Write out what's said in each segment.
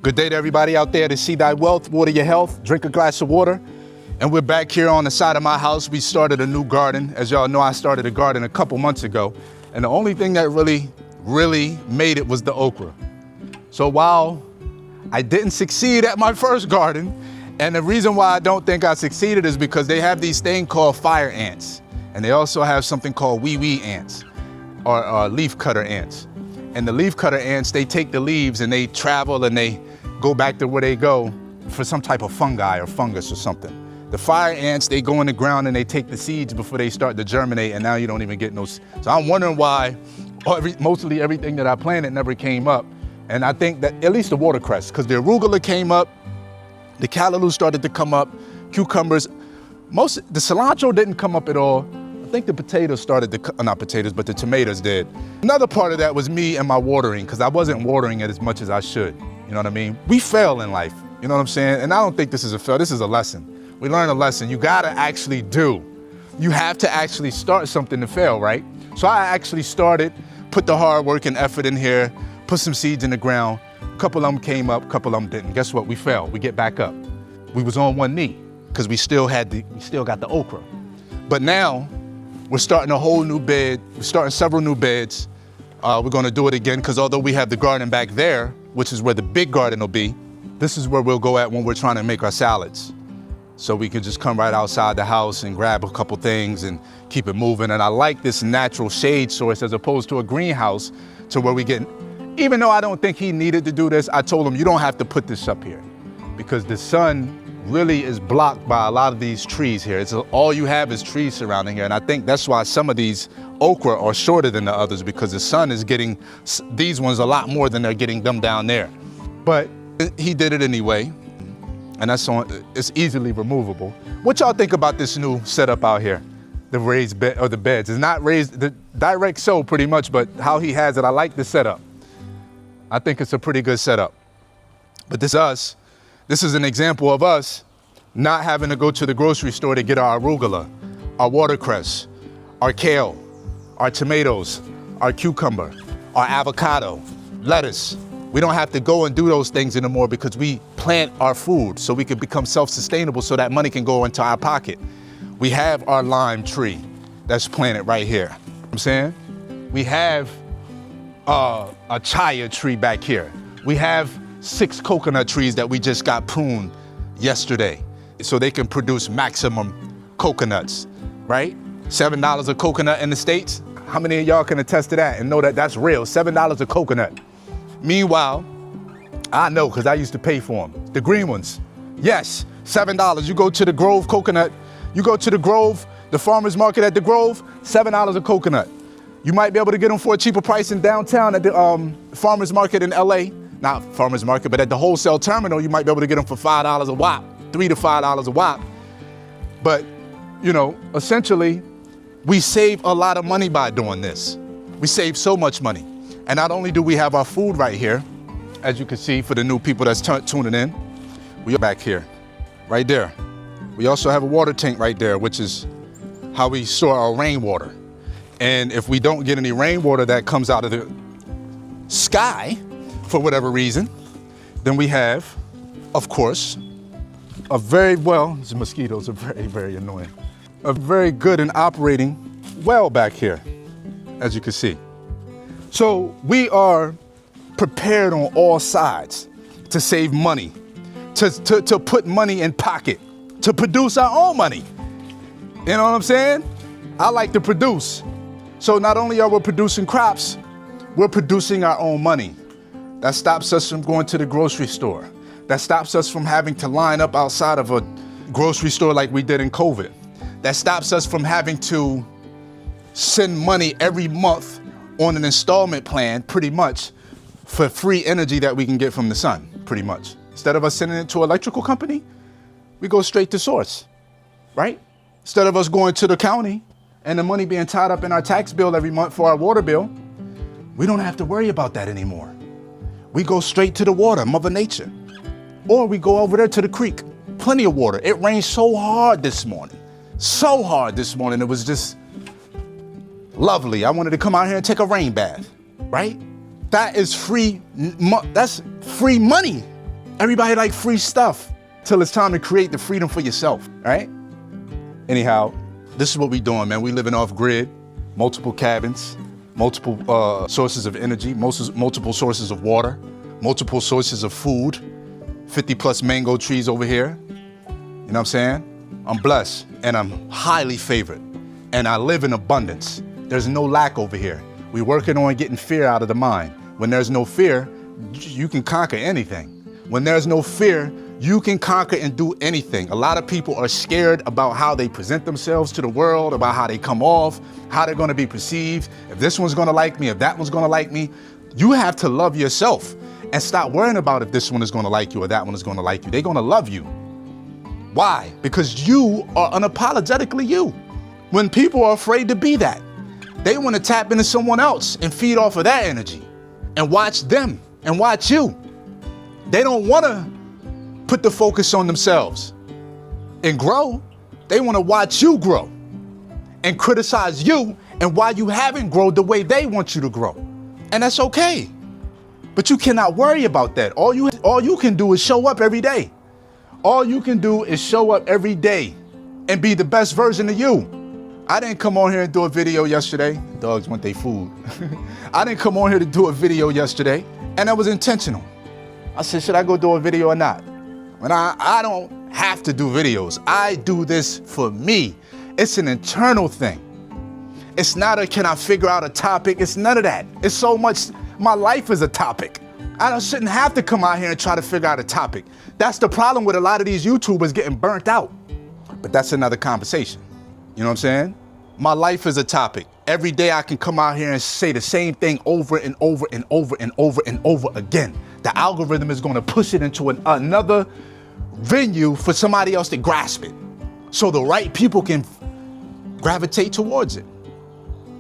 Good day to everybody out there to see thy wealth, water your health, drink a glass of water. And we're back here on the side of my house. We started a new garden. As y'all know, I started a garden a couple months ago. And the only thing that really made it was the okra. So while I didn't succeed at my first garden, and the reason why I don't think I succeeded is because they have these things called fire ants. And they also have something called wee ants, or leaf cutter ants. And the leaf cutter ants, they take the leaves and they travel and they go back to where they go for some type of fungi or fungus or something. The fire ants, they go in the ground and they take the seeds before they start to germinate, and now you don't even get no. So I'm wondering why mostly everything that I planted never came up. And I think that at least the watercress, because the arugula came up, the callaloo started to come up, cucumbers, the cilantro didn't come up at all. I think the potatoes started to, not potatoes, but the tomatoes did. Another part of that was me and my watering, because I wasn't watering it as much as I should. You know what I mean? We fail in life, you know what I'm saying? And I don't think this is a fail, this is a lesson. We learn a lesson. You gotta actually do. You have to actually start something to fail, right? So I actually started, put the hard work and effort in here, put some seeds in the ground. A couple of them came up, a couple of them didn't. Guess what? We failed. We get back up. We was on one knee because we still got the okra. But now we're starting a whole new bed. We're starting several new beds. We're going to do it again because although we have the garden back there, which is where the big garden will be, this is where we'll go at when we're trying to make our salads. So we can just come right outside the house and grab a couple things and keep it moving. And I like this natural shade source as opposed to a greenhouse, to where we get, even though I don't think he needed to do this, I told him you don't have to put this up here because the sun really is blocked by a lot of these trees here. It's all you have is trees surrounding here. And I think that's why some of these okra are shorter than the others, because the sun is getting these ones a lot more than they're getting them down there. But he did it anyway. And it's easily removable. What y'all think about this new setup out here? The raised bed, or the beds. It's not raised, the direct sow pretty much, but how he has it, I like the setup. I think it's a pretty good setup. But this is an example of us not having to go to the grocery store to get our arugula, our watercress, our kale, our tomatoes, our cucumber, our avocado, lettuce. We don't have to go and do those things anymore because we plant our food so we can become self-sustainable so that money can go into our pocket. We have our lime tree that's planted right here. You know what I'm saying? We have a chaya tree back here. We have 6 coconut trees that we just got pruned yesterday so they can produce maximum coconuts, right? $7 a coconut in the States. How many of y'all can attest to that and know that that's real? $7 a coconut. Meanwhile, I know because I used to pay for them. The green ones, yes, $7. You go to the Grove coconut, you go to the Grove, the farmer's market at the Grove, $7 a coconut. You might be able to get them for a cheaper price in downtown at the farmer's market in LA. Not farmer's market, but at the wholesale terminal, you might be able to get them for $5 a whop, $3 to $5 a whop. But, you know, essentially, we save a lot of money by doing this. We save so much money. And not only do we have our food right here, as you can see for the new people that's tuning in, we are back here, right there. We also have a water tank right there, which is how we store our rainwater. And if we don't get any rainwater that comes out of the sky, for whatever reason, then we have, of course, these mosquitoes are very annoying. A very good and operating well back here, as you can see. So we are prepared on all sides to save money, to put money in pocket, to produce our own money. You know what I'm saying? I like to produce. So not only are we producing crops, we're producing our own money. That stops us from going to the grocery store. That stops us from having to line up outside of a grocery store like we did in COVID. That stops us from having to send money every month on an installment plan, pretty much, for free energy that we can get from the sun, pretty much. Instead of us sending it to an electrical company, we go straight to source, right? Instead of us going to the county and the money being tied up in our tax bill every month for our water bill, we don't have to worry about that anymore. We go straight to the water, Mother Nature. Or we go over there to the creek, plenty of water. It rained so hard this morning, it was just lovely. I wanted to come out here and take a rain bath, right? That is free, that's free money Everybody like free stuff till it's time to create the freedom for yourself, right? Anyhow, this is what we doing, man. We living off grid, multiple cabins, multiple sources of energy, multiple sources of water, multiple sources of food, 50 plus mango trees over here. You know what I'm saying? I'm blessed and I'm highly favored and I live in abundance. There's no lack over here. We're working on getting fear out of the mind. When there's no fear, you can conquer anything. When there's no fear, you can conquer and do anything. A lot of people are scared about how they present themselves to the world, about how they come off, how they're gonna be perceived, if this one's gonna like me, if that one's gonna like me. You have to love yourself and stop worrying about if this one is gonna like you or that one is gonna like you. They're gonna love you. Why? Because you are unapologetically you. When people are afraid to be that, they wanna tap into someone else and feed off of that energy and watch them and watch you. They don't wanna put the focus on themselves and grow. They wanna watch you grow and criticize you and why you haven't grown the way they want you to grow. And that's okay. But you cannot worry about that. All you can do is show up every day. All you can do is show up every day and be the best version of you. I didn't come on here and do a video yesterday. Dogs want their food. I didn't come on here to do a video yesterday, and that was intentional. I said, should I go do a video or not? And I don't have to do videos. I do this for me. It's an internal thing. It's not a, can I figure out a topic? It's none of that. It's so much, my life is a topic. I shouldn't have to come out here and try to figure out a topic. That's the problem with a lot of these YouTubers getting burnt out. But that's another conversation. You know what I'm saying? My life is a topic. Every day I can come out here and say the same thing over and over and over and over and over again. The algorithm is gonna push it into another venue for somebody else to grasp it. So the right people can gravitate towards it.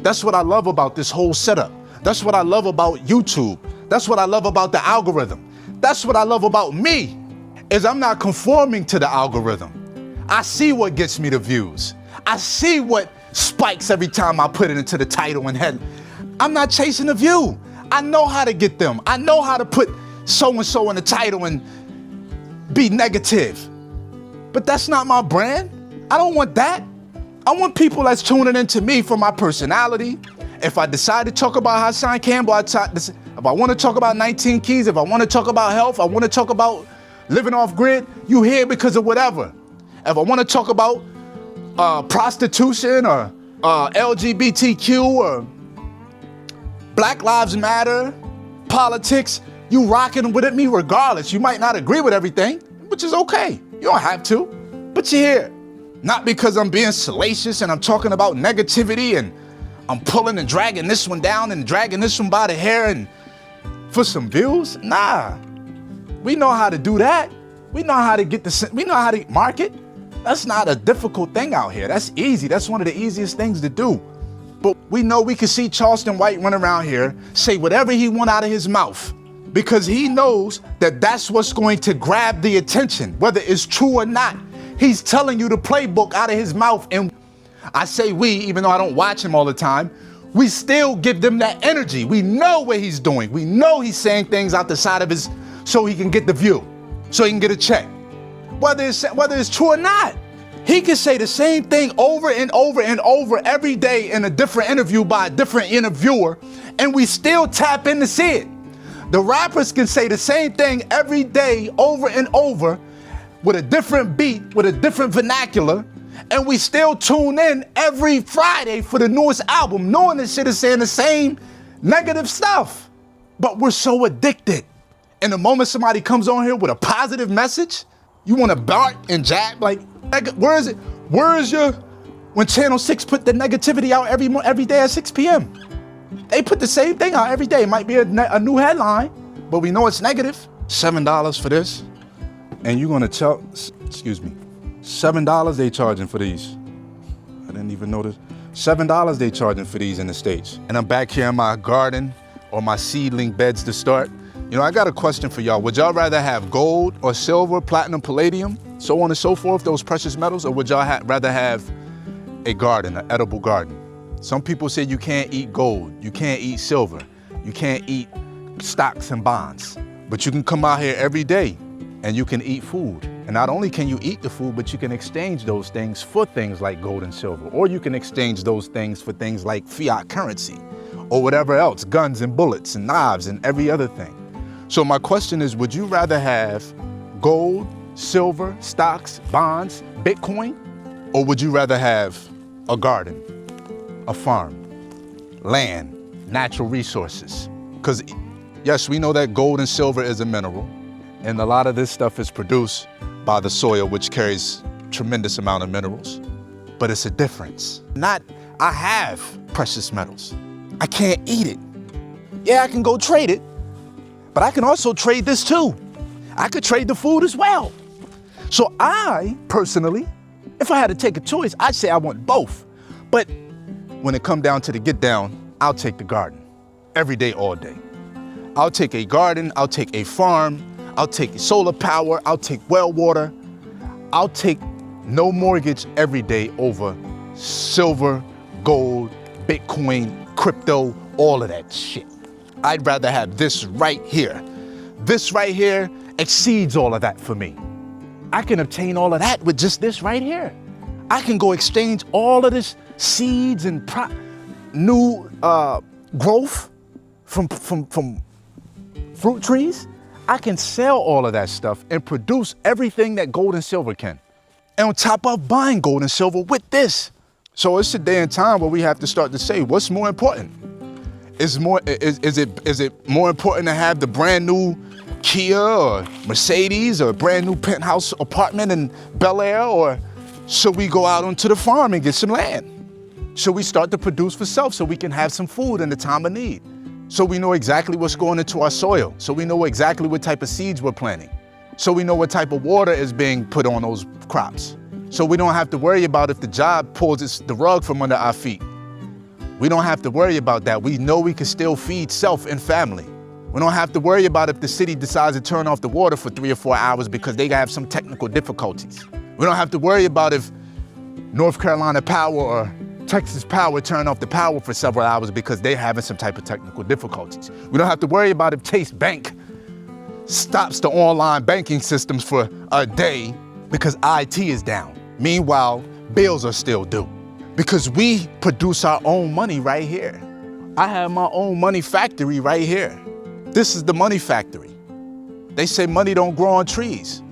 That's what I love about this whole setup. That's what I love about YouTube. That's what I love about the algorithm. That's what I love about me, is I'm not conforming to the algorithm. I see what gets me the views. I see what spikes every time I put it into the title and head. I'm not chasing the view. I know how to get them. I know how to put so-and-so in the title and be negative. But that's not my brand. I don't want that. I want people that's tuning into me for my personality. If I decide to talk about Hassan Campbell, if I want to talk about 19 Keys, if I want to talk about health, I want to talk about living off grid, you here because of whatever. If I want to talk about prostitution or LGBTQ or Black Lives Matter, politics, you rocking with me regardless. You might not agree with everything, which is okay. You don't have to, but you're here. Not because I'm being salacious and I'm talking about negativity and I'm pulling and dragging this one down and dragging this one by the hair and for some views. Nah, we know how to do that. We know how to we know how to market. That's not a difficult thing out here. That's easy. That's one of the easiest things to do. But we know we can see Charleston White run around here, say whatever he want out of his mouth, because he knows that that's what's going to grab the attention, whether it's true or not. He's telling you the playbook out of his mouth. And I say we, even though I don't watch him all the time, we still give them that energy. We know what he's doing. We know he's saying things out the side of his, so he can get the view, so he can get a check. Whether it's true or not, he can say the same thing over and over and over every day in a different interview by a different interviewer, and we still tap in to see it. The rappers can say the same thing every day over and over with a different beat, with a different vernacular, and we still tune in every Friday for the newest album, knowing this shit is saying the same negative stuff. But we're so addicted. And the moment somebody comes on here with a positive message, you want to bark and jab, like, where is it? Where is your, when Channel 6 put the negativity out every day at 6 p.m.? They put the same thing out every day. It might be a new headline, but we know it's negative. $7 for this. And you're gonna tell, excuse me, $7 they charging for these. I didn't even notice. $7 they charging for these in the States. And I'm back here in my garden or my seedling beds to start. You know, I got a question for y'all. Would y'all rather have gold or silver, platinum, palladium, so on and so forth, those precious metals, or would y'all rather have a garden, an edible garden? Some people say you can't eat gold, you can't eat silver, you can't eat stocks and bonds, but you can come out here every day and you can eat food. And not only can you eat the food, but you can exchange those things for things like gold and silver, or you can exchange those things for things like fiat currency or whatever else, guns and bullets and knives and every other thing. So my question is, would you rather have gold, silver, stocks, bonds, Bitcoin, or would you rather have a garden, a farm, land, natural resources? Because yes, we know that gold and silver is a mineral, and a lot of this stuff is produced by the soil, which carries tremendous amount of minerals, but it's a difference. I have precious metals. I can't eat it. Yeah, I can go trade it, but I can also trade this too. I could trade the food as well. So I, personally, if I had to take a choice, I'd say I want both. But when it come down to the get down, I'll take the garden every day, all day. I'll take a garden, I'll take a farm, I'll take solar power, I'll take well water. I'll take no mortgage every day over silver, gold, Bitcoin, crypto, all of that shit. I'd rather have this right here. This right here exceeds all of that for me. I can obtain all of that with just this right here. I can go exchange all of this seeds and new growth from fruit trees. I can sell all of that stuff and produce everything that gold and silver can. And on top of buying gold and silver with this. So it's a day and time where we have to start to say, what's more important? Is it more important to have the brand new Kia or Mercedes or a brand new penthouse apartment in Bel Air, or should we go out onto the farm and get some land? Should we start to produce for self so we can have some food in the time of need? So we know exactly what's going into our soil. So we know exactly what type of seeds we're planting. So we know what type of water is being put on those crops. So we don't have to worry about if the job pulls the rug from under our feet. We don't have to worry about that. We know we can still feed self and family. We don't have to worry about if the city decides to turn off the water for 3 or 4 hours because they have some technical difficulties. We don't have to worry about if North Carolina Power or Texas Power turn off the power for several hours because they're having some type of technical difficulties. We don't have to worry about if Chase Bank stops the online banking systems for a day because IT is down. Meanwhile, bills are still due because we produce our own money right here. I have my own money factory right here. This is the money factory. They say money don't grow on trees.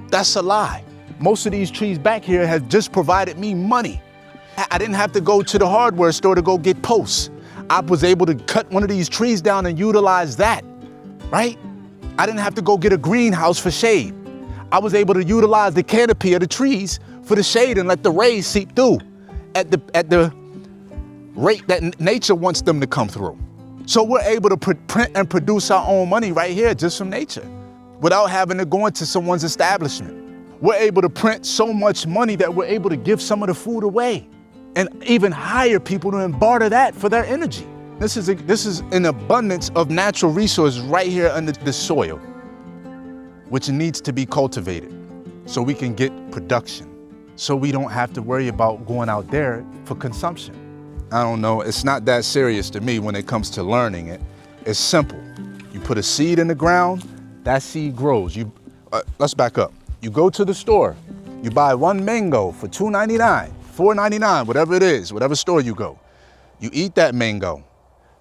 That's a lie. Most of these trees back here have just provided me money. I didn't have to go to the hardware store to go get posts. I was able to cut one of these trees down and utilize that, right? I didn't have to go get a greenhouse for shade. I was able to utilize the canopy of the trees for the shade and let the rays seep through at the rate that nature wants them to come through. So we're able to print and produce our own money right here just from nature without having to go into someone's establishment. We're able to print so much money that we're able to give some of the food away and even hire people to barter that for their energy. This is an abundance of natural resources right here under the soil, which needs to be cultivated so we can get production, so we don't have to worry about going out there for consumption. I don't know, it's not that serious to me when it comes to learning it. It's simple. You put a seed in the ground, that seed grows. Let's back up. You go to the store, you buy one mango for $2.99, $4.99, whatever it is, whatever store you go. You eat that mango.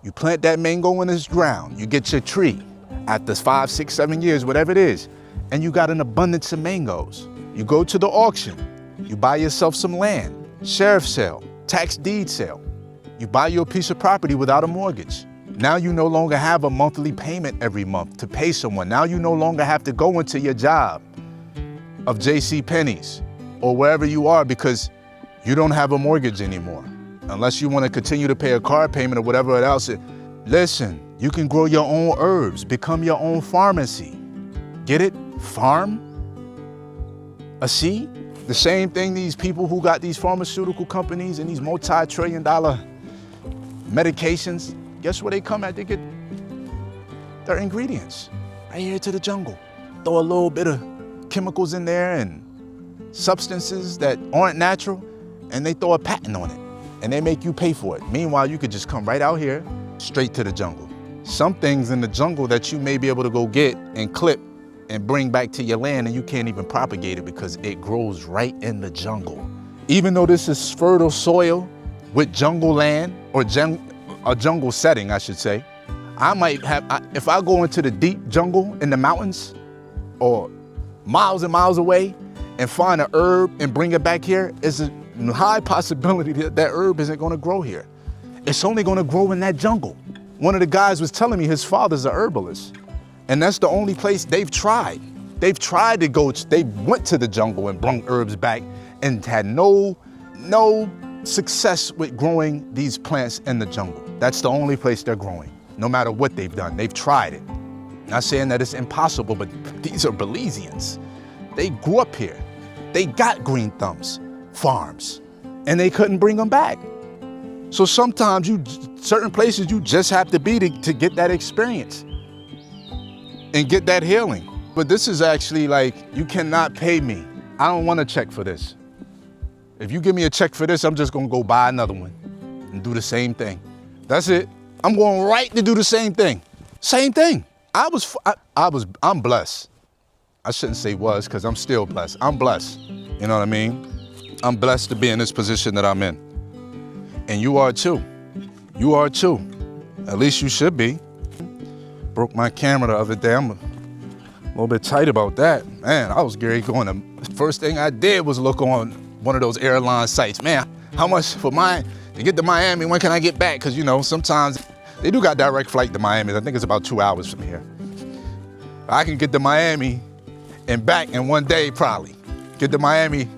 You plant that mango in this ground. You get your tree after 5, 6, 7 years, whatever it is, and you got an abundance of mangoes. You go to the auction. You buy yourself some land, sheriff sale, tax deed sale. You buy your piece of property without a mortgage. Now you no longer have a monthly payment every month to pay someone. Now you no longer have to go into your job of JCPenney's or wherever you are because you don't have a mortgage anymore. Unless you want to continue to pay a car payment or whatever else. Listen, you can grow your own herbs, become your own pharmacy. Get it? Farm? A seed? The same thing these people who got these pharmaceutical companies and these multi-trillion-dollar medications, guess where they come at? They get their ingredients right here to the jungle. Throw a little bit of chemicals in there and substances that aren't natural, and they throw a patent on it, and they make you pay for it. Meanwhile, you could just come right out here, straight to the jungle. Some things in the jungle that you may be able to go get and clip and bring back to your land, and you can't even propagate it because it grows right in the jungle. Even though this is fertile soil with jungle land, or a jungle setting, I should say, I might have, if I go into the deep jungle in the mountains or miles and miles away and find an herb and bring it back here, it's a high possibility that that herb isn't gonna grow here. It's only gonna grow in that jungle. One of the guys was telling me his father's a herbalist, and that's the only place they've tried. They've tried to go, they went to the jungle and brought herbs back and had no success with growing these plants in the jungle. That's the only place they're growing, no matter what they've done. They've tried it. Not saying that it's impossible, but these are Belizeans. They grew up here. They got green thumbs farms, and they couldn't bring them back. So sometimes certain places you just have to be to get that experience and get that healing. But this is actually like, you cannot pay me. I don't want a check for this. If you give me a check for this, I'm just gonna go buy another one and do the same thing. That's it. I'm going right to do the same thing. Same thing. I'm blessed. I shouldn't say was, because I'm still blessed. I'm blessed. You know what I mean? I'm blessed to be in this position that I'm in. And you are too. You are too. At least you should be. Broke my camera the other day. I'm a little bit tight about that. Man, I was Gary going to, first thing I did was look on one of those airline sites. Man, how much for to get to Miami, when can I get back? Because, you know, sometimes they do got direct flight to Miami. I think it's about 2 hours from here. I can get to Miami and back in one day probably. Get to Miami,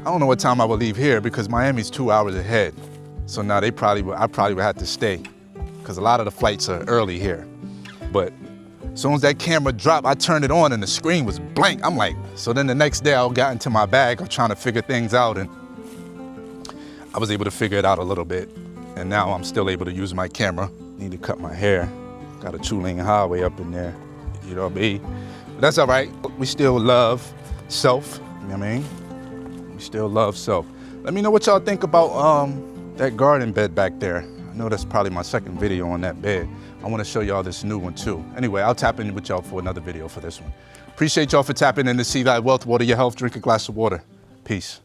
I don't know what time I will leave here because Miami's 2 hours ahead. So now I probably would have to stay because a lot of the flights are early here. But as soon as that camera dropped, I turned it on and the screen was blank. I'm like, so then the next day I got into my bag of trying to figure things out, and I was able to figure it out a little bit. And now I'm still able to use my camera. Need to cut my hair. Got a 2-lane highway up in there, you know what I mean? But that's all right. We still love self, you know what I mean? We still love self. Let me know what y'all think about that garden bed back there. I know that's probably my second video on that bed. I want to show y'all this new one too. Anyway, I'll tap in with y'all for another video for this one. Appreciate y'all for tapping in to See Thy Wealth, water your health, drink a glass of water. Peace.